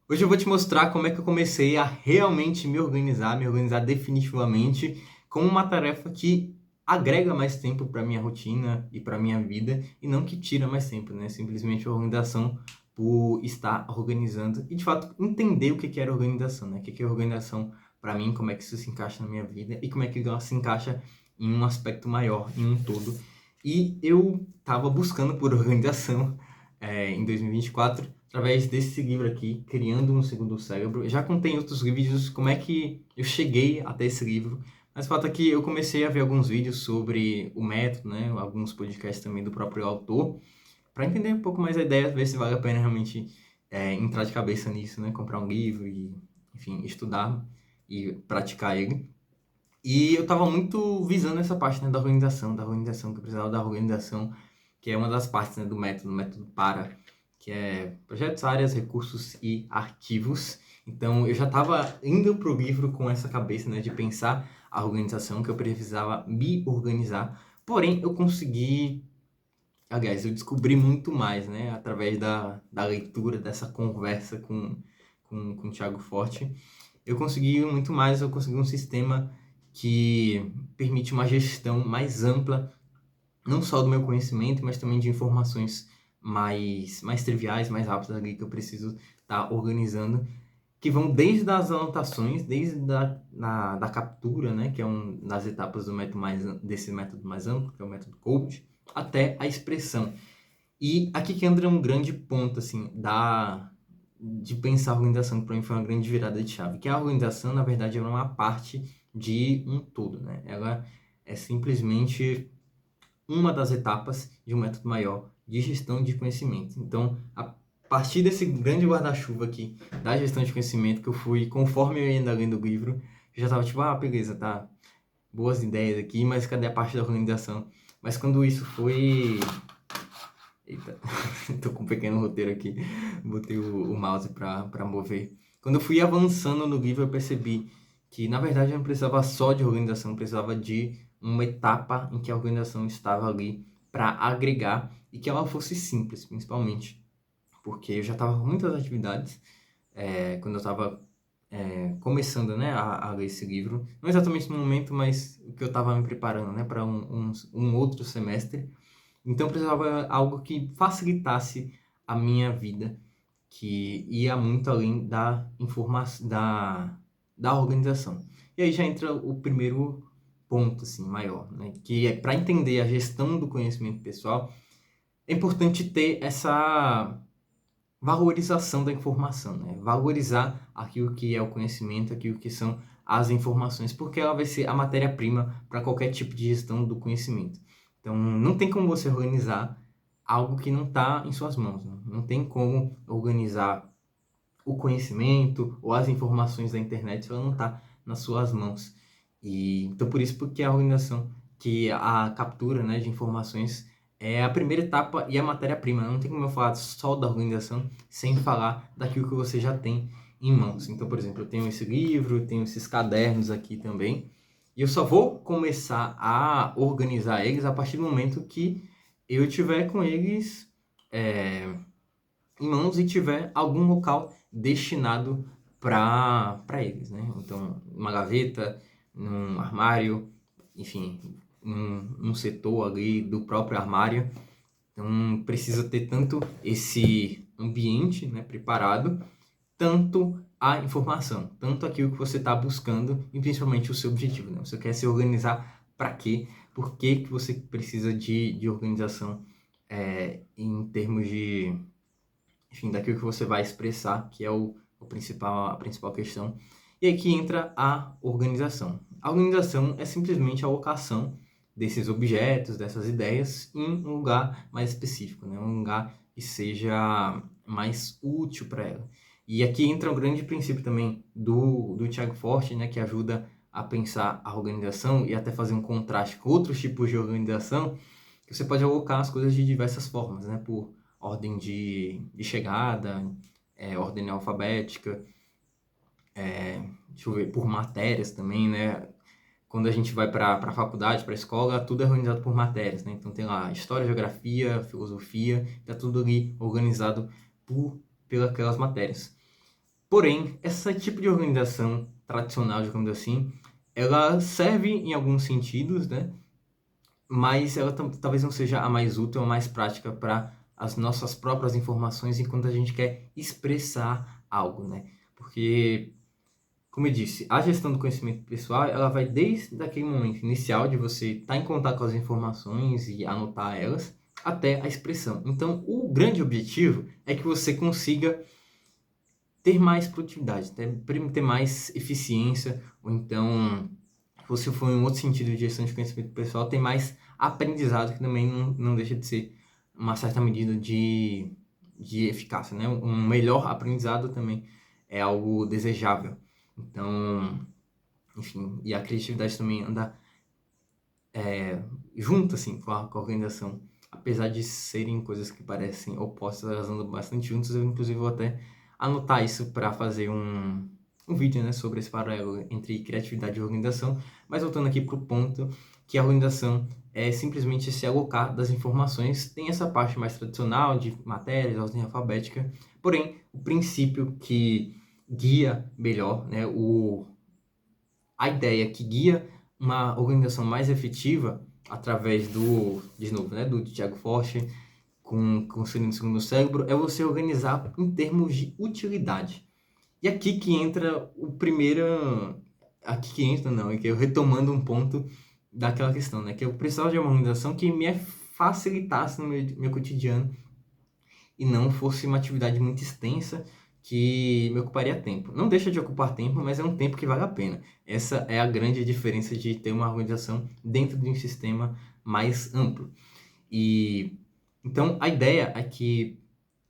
Hoje eu vou te mostrar como é que eu comecei a realmente me organizar definitivamente com uma tarefa que agrega mais tempo para minha rotina e para minha vida e não que tira mais tempo, né? Simplesmente a organização por estar organizando e de fato entender o que que era organização, né? O que que é organização para mim, como é que isso se encaixa na minha vida e como é que ela se encaixa em um aspecto maior, em um todo. E eu estava buscando por organização em 2024 através desse livro aqui, Criando um Segundo Cérebro. Eu já contei em outros vídeos como é que eu cheguei até esse livro, mas o fato é que eu comecei a ver alguns vídeos sobre o método, né, alguns podcasts também do próprio autor, para entender um pouco mais a ideia, ver se vale a pena realmente entrar de cabeça nisso, né, comprar um livro e, enfim, estudar e praticar ele. E eu estava muito visando essa parte, né, da organização, que eu precisava da organização, que é uma das partes, né, do método PARA, que é projetos, áreas, recursos e arquivos. Então eu já estava indo para o livro com essa cabeça, né, de pensar a organização, que eu precisava me organizar. Porém, eu consegui, aliás, eu descobri muito mais, né, através da leitura, dessa conversa com o Thiago Forte. Eu consegui muito mais, eu consegui um sistema que permite uma gestão mais ampla, não só do meu conhecimento, mas também de informações mais triviais, mais rápidas ali que eu preciso estar organizando, que vão desde as anotações, desde da captura, né, que é uma das etapas do método desse método mais amplo, que é o método coach, até a expressão. E aqui que entra um grande ponto, assim, de pensar a organização, que para mim foi uma grande virada de chave. Que a organização, na verdade, é uma parte de um todo, né? Ela é simplesmente uma das etapas de um método maior de gestão de conhecimento. Então, a partir desse grande guarda-chuva aqui da gestão de conhecimento, que eu fui, conforme eu ia ainda lendo o livro, eu já estava tipo, beleza, tá, boas ideias aqui, mas cadê a parte da organização? Mas quando isso foi. Eita, tô com um pequeno roteiro aqui. Botei o mouse pra mover. Quando eu fui avançando no livro, eu percebi que, na verdade, eu não precisava só de organização, eu precisava de uma etapa em que a organização estava ali para agregar e que ela fosse simples, principalmente. Porque eu já estava com muitas atividades quando eu estava começando, né, a ler esse livro. Não exatamente no momento, mas o que eu estava me preparando, né, para um outro semestre. Então eu precisava algo que facilitasse a minha vida, que ia muito além da informação, da organização. E aí já entra o primeiro ponto assim maior, né? Que é para entender a gestão do conhecimento pessoal, é importante ter essa valorização da informação, né? Valorizar aquilo que é o conhecimento, aquilo que são as informações, porque ela vai ser a matéria-prima para qualquer tipo de gestão do conhecimento. Então, não tem como você organizar algo que não está em suas mãos, né? Não tem como organizar o conhecimento ou as informações da internet se ela não está nas suas mãos. E então por isso porque a organização, que a captura, né, de informações é a primeira etapa e a matéria-prima. Não tem como eu falar só da organização sem falar daquilo que você já tem em mãos. Então, por exemplo, eu tenho esse livro, tenho esses cadernos aqui também, e eu só vou começar a organizar eles a partir do momento que eu tiver com eles é, em mãos e tiver algum local destinado para eles, né? Então, uma gaveta, num armário, enfim, num setor ali do próprio armário. Então, precisa ter tanto esse ambiente, né, preparado, tanto a informação, tanto aquilo que você está buscando e principalmente o seu objetivo, né? Você quer se organizar para quê? Por que que você precisa de organização em termos de, enfim, daquilo que você vai expressar, que é a principal questão. E aí que entra a organização. A organização é simplesmente a alocação desses objetos, dessas ideias, em um lugar mais específico, né? Um lugar que seja mais útil para ela. E aqui entra o grande princípio também do Thiago Forte, né? Que ajuda a pensar a organização e até fazer um contraste com outros tipos de organização, que você pode alocar as coisas de diversas formas, né? Por ordem de chegada, ordem alfabética, deixa eu ver, por matérias também, né? Quando a gente vai para a faculdade, para a escola, tudo é organizado por matérias, né? Então tem lá história, geografia, filosofia, tá tudo ali organizado por pelas matérias. Porém, esse tipo de organização tradicional, digamos assim, ela serve em alguns sentidos, né? Mas ela talvez não seja a mais útil, a mais prática para as nossas próprias informações enquanto a gente quer expressar algo, né? Porque, como eu disse, a gestão do conhecimento pessoal, ela vai desde aquele momento inicial de você estar em contato com as informações e anotar elas, até a expressão. Então, o grande objetivo é que você consiga ter mais produtividade, ter mais eficiência, ou então, se você for em outro sentido de gestão de conhecimento pessoal, tem mais aprendizado, que também não deixa de ser uma certa medida de eficácia, né? Um melhor aprendizado também é algo desejável. Então, enfim, e a criatividade também anda junto, assim, com a organização. Apesar de serem coisas que parecem opostas, elas andam bastante juntas. Eu, inclusive, vou até anotar isso para fazer um vídeo, né, sobre esse paralelo entre criatividade e organização. Mas voltando aqui para o ponto que a organização é simplesmente se alocar das informações. Tem essa parte mais tradicional de matérias, ordem alfabética. Porém, o princípio que guia melhor, né, a ideia que guia uma organização mais efetiva através de novo, né, do Tiago Forte, com o segundo cérebro, é você organizar em termos de utilidade. E aqui que entra o primeiro... Aqui que entra, não, é que eu retomando um ponto daquela questão, né, que eu precisava de uma organização que me facilitasse no meu cotidiano e não fosse uma atividade muito extensa que me ocuparia tempo. Não deixa de ocupar tempo, mas é um tempo que vale a pena. Essa é a grande diferença de ter uma organização dentro de um sistema mais amplo. E então a ideia é que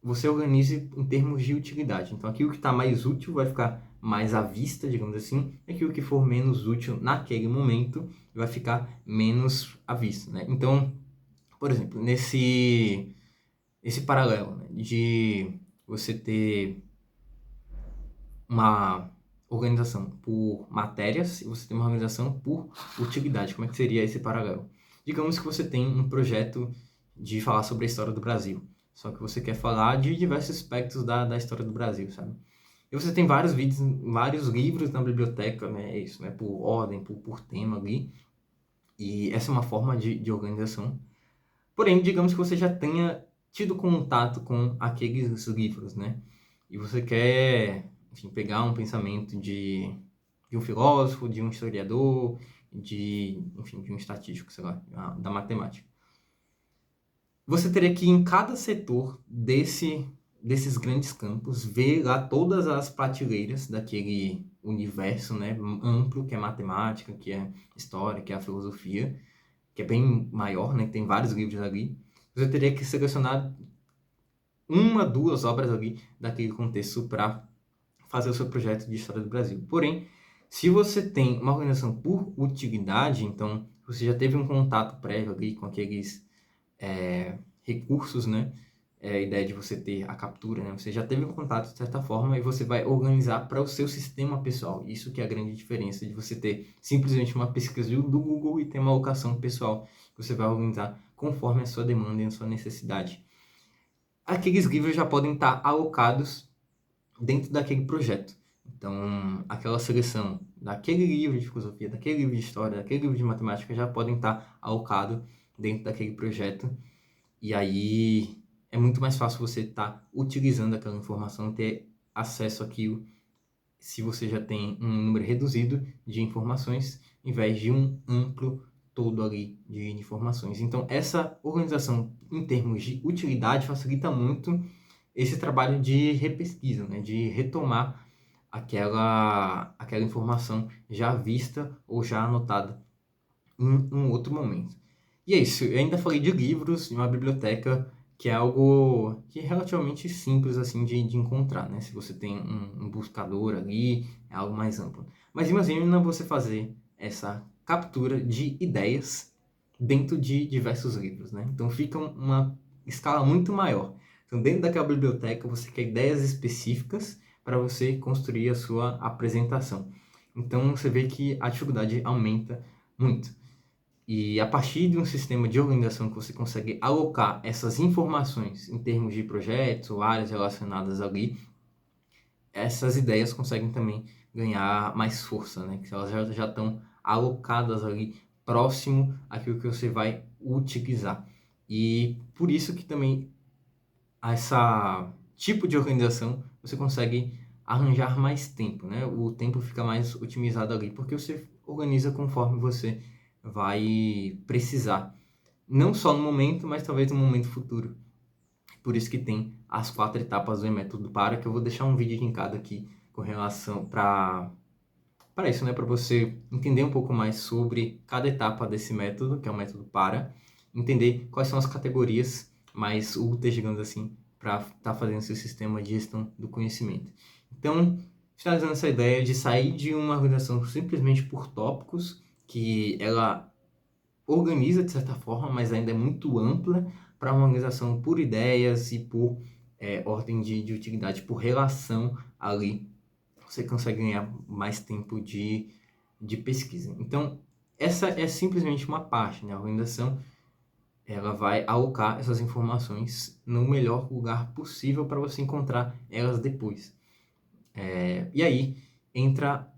você organize em termos de utilidade. Então aquilo que está mais útil vai ficar mais à vista, digamos assim, e aquilo que for menos útil naquele momento vai ficar menos à vista, né? Então, por exemplo, esse paralelo, né, de você ter uma organização por matérias e você tem uma organização por utilidade. Como é que seria esse paralelo? Digamos que você tem um projeto de falar sobre a história do Brasil, só que você quer falar de diversos aspectos da história do Brasil, sabe? E você tem vários vídeos, vários livros na biblioteca, né? É isso, né? Por ordem, por tema ali. E essa é uma forma de organização. Porém, digamos que você já tenha tido contato com aqueles livros, né? E você quer, enfim, pegar um pensamento de um filósofo, de um historiador, enfim, de um estatístico, sei lá, da matemática. Você teria que, em cada setor desses grandes campos, ver lá todas as prateleiras daquele universo, né, amplo, que é matemática, que é história, que é a filosofia, que é bem maior, né, que tem vários livros ali. Você teria que selecionar uma, duas obras ali daquele contexto para fazer o seu projeto de história do Brasil. Porém, se você tem uma organização por utilidade, então você já teve um contato prévio ali com aqueles recursos, né? A ideia de você ter a captura, né? Você já teve um contato de certa forma e você vai organizar para o seu sistema pessoal. Isso que é a grande diferença de você ter simplesmente uma pesquisa do Google e ter uma alocação pessoal que você vai organizar conforme a sua demanda e a sua necessidade. Aqueles livros já podem estar alocados dentro daquele projeto. Então, aquela seleção daquele livro de filosofia, daquele livro de história, daquele livro de matemática já podem estar alocados dentro daquele projeto. E aí é muito mais fácil você estar utilizando aquela informação, ter acesso àquilo, se você já tem um número reduzido de informações, em vez de um amplo todo ali de informações. Então, essa organização em termos de utilidade facilita muito esse trabalho de repesquisa, né? De retomar aquela informação já vista ou já anotada em um outro momento. E é isso, eu ainda falei de livros, de uma biblioteca, que é algo que é relativamente simples assim de encontrar, né? Se você tem um buscador ali, é algo mais amplo. Mas imagina você fazer essa captura de ideias dentro de diversos livros, né? Então fica uma escala muito maior. Então dentro daquela biblioteca você quer ideias específicas para você construir a sua apresentação. Então você vê que a dificuldade aumenta muito. E a partir de um sistema de organização que você consegue alocar essas informações em termos de projetos ou áreas relacionadas ali, essas ideias conseguem também ganhar mais força, né? Que elas já estão alocadas ali próximo àquilo que você vai utilizar. E por isso que também essa tipo de organização você consegue arranjar mais tempo, né? O tempo fica mais otimizado ali, porque você organiza conforme você vai precisar. Não só no momento, mas talvez no momento futuro. Por isso que tem as 4 etapas do método PARA, que eu vou deixar um vídeo linkado aqui com relação para isso, né? Para você entender um pouco mais sobre cada etapa desse método, que é o método PARA, entender quais são as categorias mais úteis, digamos assim, para estar fazendo seu sistema de gestão do conhecimento. Então, finalizando essa ideia de sair de uma organização simplesmente por tópicos, que ela organiza de certa forma, mas ainda é muito ampla, para uma organização por ideias e por ordem de utilidade, por relação ali, você consegue ganhar mais tempo de pesquisa. Então, essa é simplesmente uma parte, né? A organização ela vai alocar essas informações no melhor lugar possível para você encontrar elas depois. E aí entra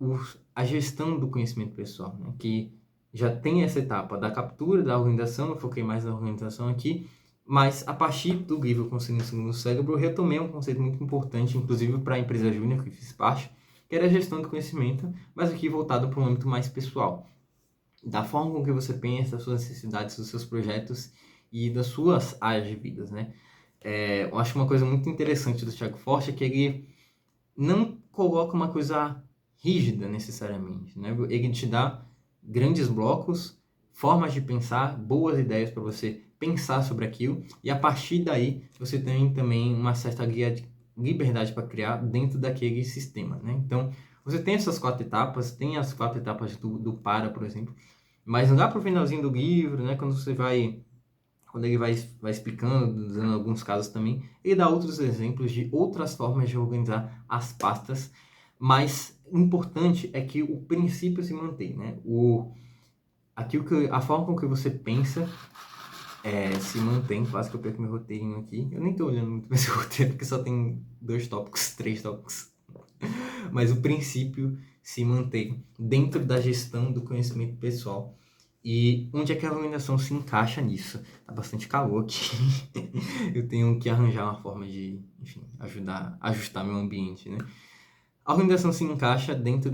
a gestão do conhecimento pessoal, né? Que já tem essa etapa da captura da organização, eu foquei mais na organização aqui, mas a partir do livro Conselho no Segundo Cérebro, eu retomei um conceito muito importante, inclusive para a empresa júnior que fiz parte, que era a gestão do conhecimento, mas aqui voltado para um âmbito mais pessoal. Da forma com que você pensa, das suas necessidades, dos seus projetos e das suas áreas de vidas, né? Eu acho uma coisa muito interessante do Thiago Forte é que ele não coloca uma coisa rígida necessariamente, né? Ele te dá grandes blocos, formas de pensar, boas ideias para você pensar sobre aquilo e a partir daí você tem também uma certa liberdade para criar dentro daquele sistema, né? Então, você tem essas 4 etapas, tem as 4 etapas do PARA, por exemplo, mas lá para o finalzinho do livro, né, quando ele vai explicando, dando alguns casos também, ele dá outros exemplos de outras formas de organizar as pastas, mas o importante é que o princípio se mantém, né? A forma com que você pensa se mantém. Quase que eu perco meu roteirinho aqui. Eu nem estou olhando muito para esse roteiro, porque só tem 2 tópicos, 3 tópicos. Mas o princípio se mantém dentro da gestão do conhecimento pessoal. E onde é que a organização se encaixa nisso? Tá bastante calor aqui. Eu tenho que arranjar uma forma de, enfim, ajustar meu ambiente, né? A organização se encaixa dentro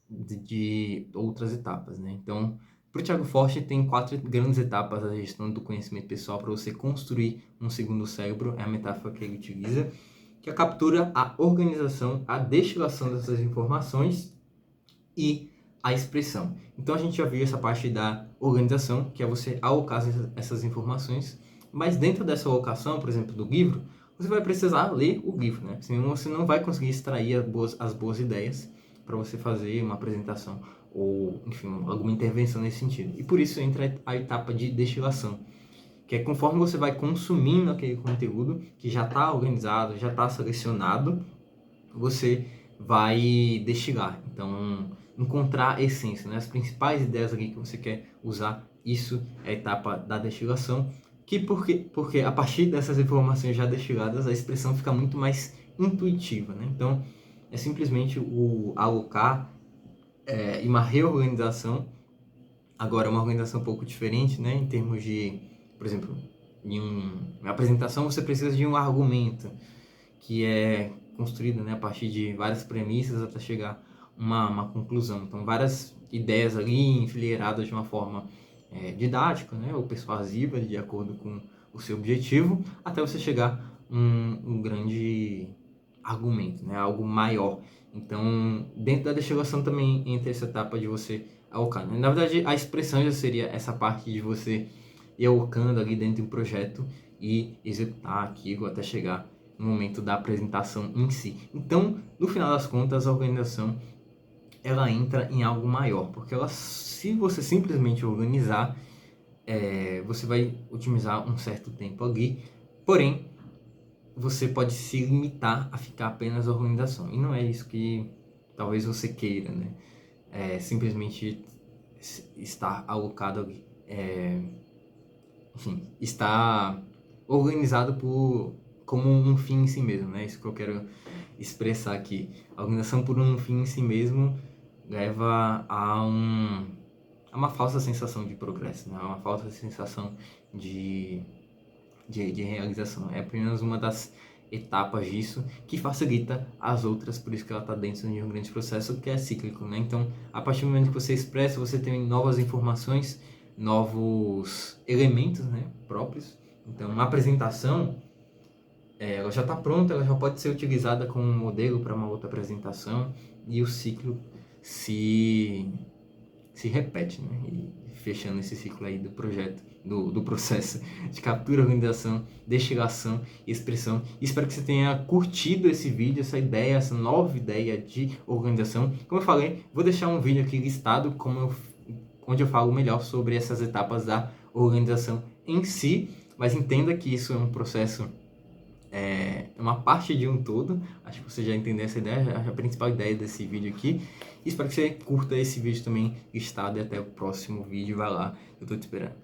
de outras etapas, né? Então, para o Thiago Forte, tem 4 grandes etapas da gestão do conhecimento pessoal para você construir um segundo cérebro, é a metáfora que ele utiliza, que é a captura, a organização, a destilação dessas informações e a expressão. Então a gente já viu essa parte da organização, que é você alocar essas informações, mas dentro dessa alocação, por exemplo, do livro, você vai precisar ler o livro, né? Senão você não vai conseguir extrair as boas ideias para você fazer uma apresentação ou, enfim, alguma intervenção nesse sentido. E por isso entra a etapa de destilação, que é conforme você vai consumindo aquele conteúdo que já está organizado, já está selecionado, você vai destilar. Então, encontrar a essência, né? As principais ideias ali que você quer usar, isso é a etapa da destilação, porque a partir dessas informações já destiladas, a expressão fica muito mais intuitiva, né? Então, é simplesmente o alocar e uma reorganização. Agora, uma organização um pouco diferente, né? Em termos de, por exemplo, em uma apresentação você precisa de um argumento que é construído, né, a partir de várias premissas até chegar uma conclusão. Então, várias ideias ali enfileiradas de uma forma didática, né, ou persuasiva, de acordo com o seu objetivo, até você chegar um grande argumento, né, algo maior. Então, dentro da destilação também entra essa etapa de você alocar, né? Na verdade, a expressão já seria essa parte de você ir alocando ali dentro de um projeto e executar aquilo até chegar no momento da apresentação em si. Então, no final das contas, a organização ela entra em algo maior, porque se você simplesmente organizar, você vai otimizar um certo tempo ali, porém, você pode se limitar a ficar apenas na organização, e não é isso que talvez você queira, né? Simplesmente estar alocado ali. Enfim, está organizado como um fim em si mesmo, né? Isso que eu quero expressar que a organização por um fim em si mesmo leva a uma falsa sensação de progresso, né? Uma falsa sensação de realização. É apenas uma das etapas disso que facilita as outras, por isso que ela está dentro de um grande processo que é cíclico, né? Então, a partir do momento que você expressa, você tem novas informações, novos elementos, né, próprios. Então, uma apresentação, ela já está pronta, ela já pode ser utilizada como um modelo para uma outra apresentação e o ciclo se repete, né? E fechando esse ciclo aí do projeto, do processo de captura, organização, destilação e expressão. Espero que você tenha curtido esse vídeo, essa ideia, essa nova ideia de organização. Como eu falei, vou deixar um vídeo aqui listado onde eu falo melhor sobre essas etapas da organização em si, mas entenda que isso é um processo, é uma parte de um todo. Acho que você já entendeu essa ideia, a principal ideia desse vídeo aqui. E espero que você curta esse vídeo também listado e até o próximo vídeo. Vai lá, eu tô te esperando.